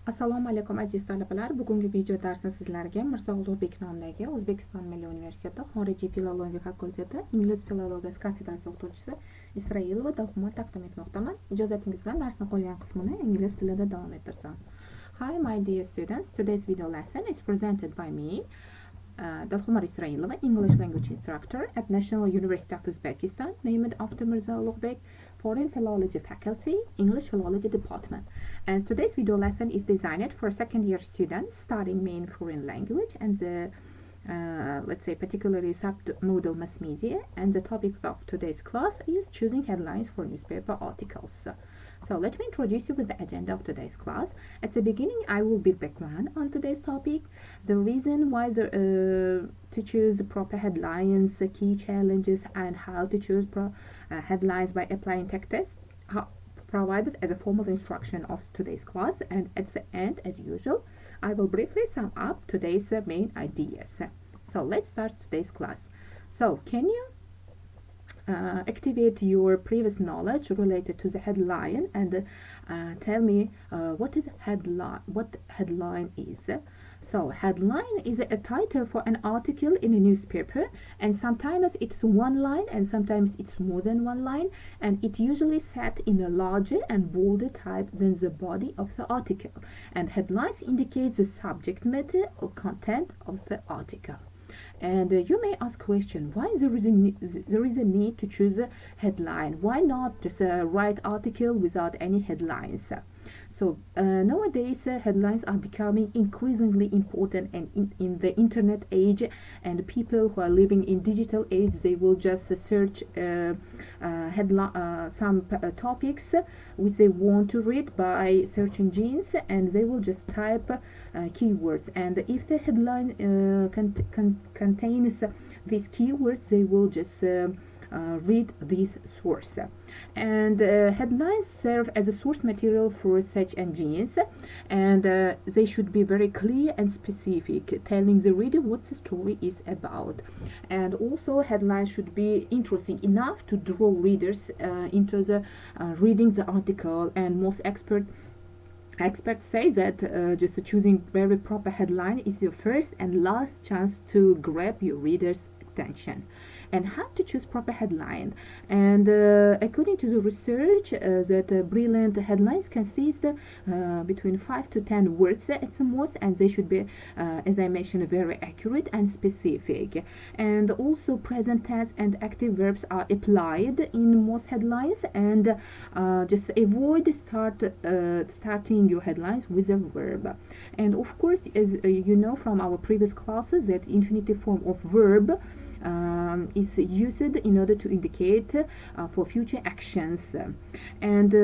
Assalomu alaykum aziz talabalar. Bugungi video darsda sizlarga Mirzo Ulug'bek nomidagi O'zbekiston Milliy universiteti xorijiy filologiya fakulteti ingliz filologiyasi kafedrasi o'qituvchisi Israilova Dilkhumor taqdim etmoqdaman. Ijozatingiz bilan darsning qolgan qismini ingliz tilida davom ettirsam. Hi my dear students, today's video lesson is presented by me, Dilkhumor Israilova, English language instructor at National University of Uzbekistan, named after Mirzo Ulug'bek, Foreign Philology Faculty, English Philology Department. And today's video lesson is designed for second-year students studying main foreign language and the let's say particularly submodal mass media. And the topics of today's class is choosing headlines for newspaper articles. So let me introduce you with the agenda of today's class. At the beginning, I will build background on today's topic, the reason why to choose proper headlines, key challenges, and how to choose headlines by applying tech tests, provided as a formal instruction of today's class. And at the end, as usual, I will briefly sum up today's main ideas. So let's start today's class. So can you activate your previous knowledge related to the headline and tell me what headline is. So headline is a title for an article in a newspaper, and sometimes it's one line and sometimes it's more than one line, and it usually set in a larger and bolder type than the body of the article, and headlines indicate the subject matter or content of the article. And you may ask question, why there is a need to choose a headline? Why not just write article without any headlines? So nowadays headlines are becoming increasingly important, and in the internet age, and people who are living in digital age, they will just search some topics which they want to read by search engines, and they will just type keywords, and if the headline contains these keywords, they will just read this source. And headlines serve as a source material for search engines, and they should be very clear and specific, telling the reader what the story is about. And also headlines should be interesting enough to draw readers into the reading the article, and most experts say that just choosing very proper headline is your first and last chance to grab your readers' attention. And how to choose proper headline? And according to the research, that brilliant headlines consist between 5 to 10 words at the most, and they should be, as I mentioned, very accurate and specific. And also present tense and active verbs are applied in most headlines, and just avoid starting your headlines with a verb. And of course, as you know from our previous classes, that infinitive form of verb is used in order to indicate for future actions, and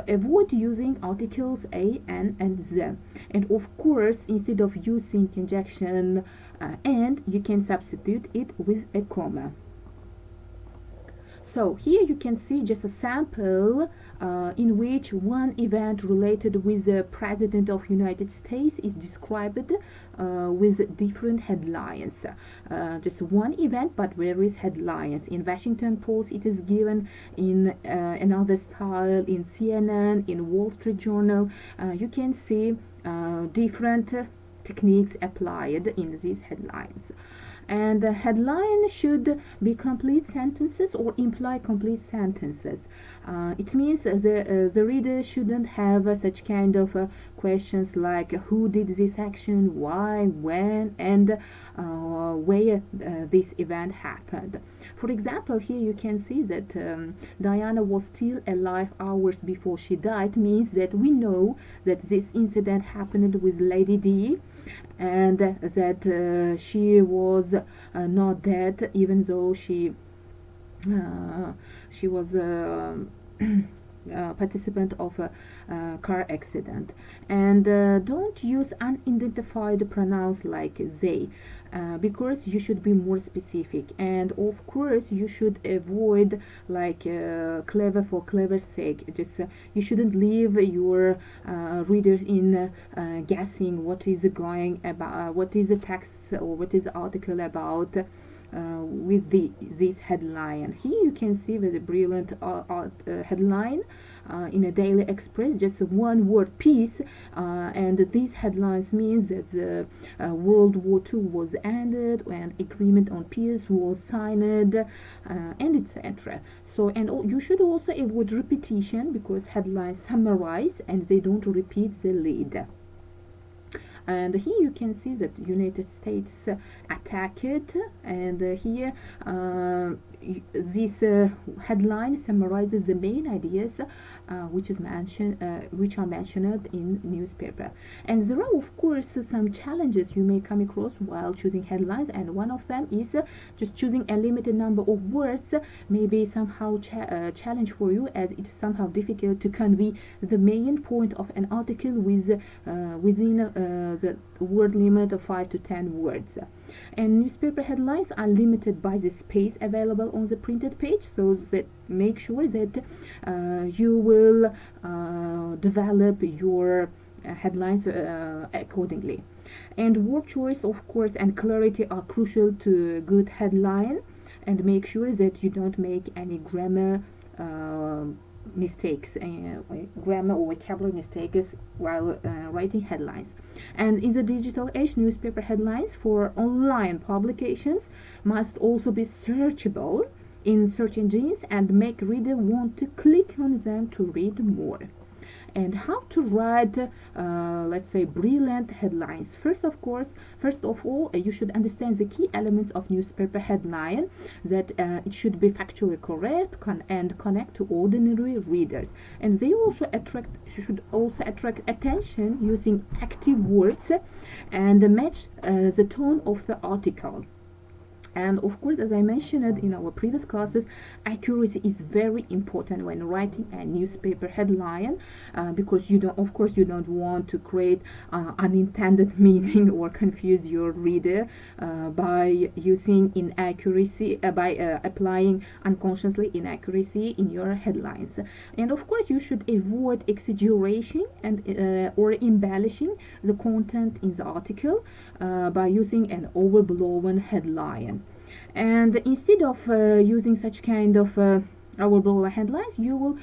avoid using articles a, an, and the. And of course, instead of using conjunction and, you can substitute it with a comma. So here you can see just a sample in which one event related with the President of United States is described with different headlines. Just one event but various headlines. In Washington Post it is given in another style, in CNN, in Wall Street Journal. You can see different techniques applied in these headlines. And the headline should be complete sentences or imply complete sentences. It means the reader shouldn't have such kind of questions like who did this action, why, when, and where this event happened. For example, here you can see that Diana was still alive hours before she died, means that we know that this incident happened with Lady Di, and that she was not dead, even though she was participant of a car accident. And don't use unidentified pronouns like they, because you should be more specific. And of course you should avoid like clever for clever's sake. Just you shouldn't leave your readers in guessing what is going about, what is the text or what is the article about. this headline. Here you can see the brilliant headline in a Daily Express, just a one word piece, and these headlines means that the World War II was ended and agreement on peace was signed, and etc. So, and you should also avoid repetition because headlines summarize and they don't repeat the lead. And here you can see that United States attacked, and here this headline summarizes the main ideas which are mentioned in newspaper. And there are of course some challenges you may come across while choosing headlines, and one of them is just choosing a limited number of words may be somehow challenge for you, as it is somehow difficult to convey the main point of an article within the word limit of 5 to 10 words. And newspaper headlines are limited by the space available on the printed page, so that make sure that you will develop your headlines accordingly. And word choice, of course, and clarity are crucial to a good headline, and make sure that you don't make any grammar mistakes, grammar or vocabulary mistakes while writing headlines. And in the digital age, newspaper headlines for online publications must also be searchable in search engines and make reader want to click on them to read more. And how to write, let's say, brilliant headlines. First of all, you should understand the key elements of newspaper headline, that it should be factually correct and connect to ordinary readers. And they should also attract attention using active words and match the tone of the article. And of course, as I mentioned in our previous classes, accuracy is very important when writing a newspaper headline, because you don't want to create unintended meaning or confuse your reader by using inaccuracy, by applying unconsciously inaccuracy in your headlines. And of course, you should avoid exaggeration and or embellishing the content in the article by using an overblown headline. And instead of using such kind of overblown headlines, you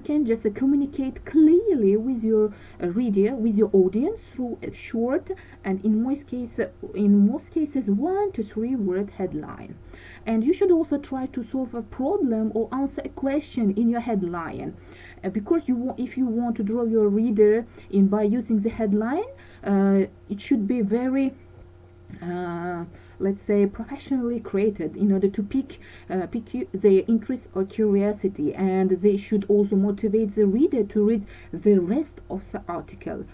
can just communicate clearly with your reader, with your audience, through a short and in most cases 1 to 3 word headline. And you should also try to solve a problem or answer a question in your headline, because if you want to draw your reader in by using the headline, it should be very let's say professionally created in order to pique their interest or curiosity, and they should also motivate the reader to read the rest of the article.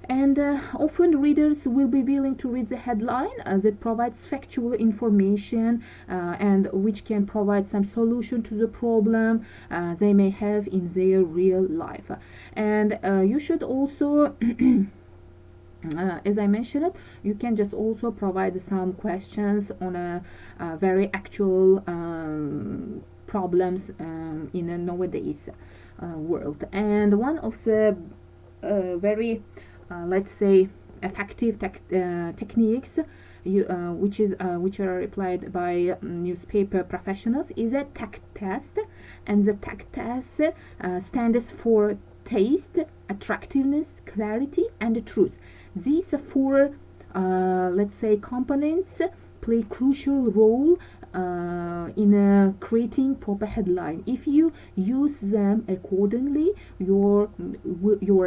And often readers will be willing to read the headline that provides factual information and which can provide some solution to the problem they may have in their real life. And you should also as I mentioned, you can just also provide some questions on a very actual problems in a nowadays world. And one of the very let's say effective techniques which are applied by newspaper professionals is a tact test. And the tact test stands for taste, attractiveness, clarity, and truth. These 4 let's say components play crucial role in creating proper headline. If you use them accordingly, your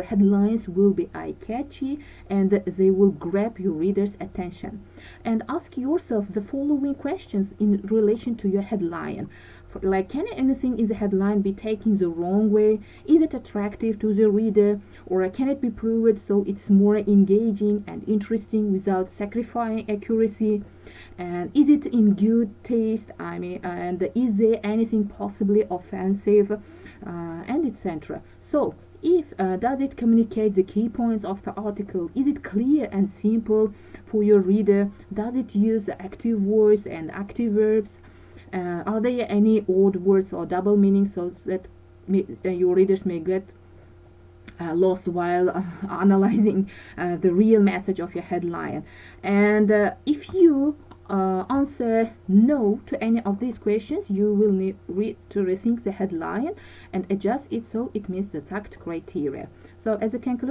headlines will be eye-catchy and they will grab your reader's attention. And ask yourself the following questions in relation to your headline. Like, can anything in the headline be taken the wrong way? Is it attractive to the reader, or can it be proved so it's more engaging and interesting without sacrificing accuracy? And is it in good taste? And is there anything possibly offensive, and etc. So, if does it communicate the key points of the article? Is it clear and simple for your reader? Does it use active voice and active verbs? Are there any odd words or double meanings, so that your readers may get lost while analyzing the real message of your headline? And if you answer no to any of these questions, you will need to rethink the headline and adjust it so it meets the tagged criteria. So as a conclusion,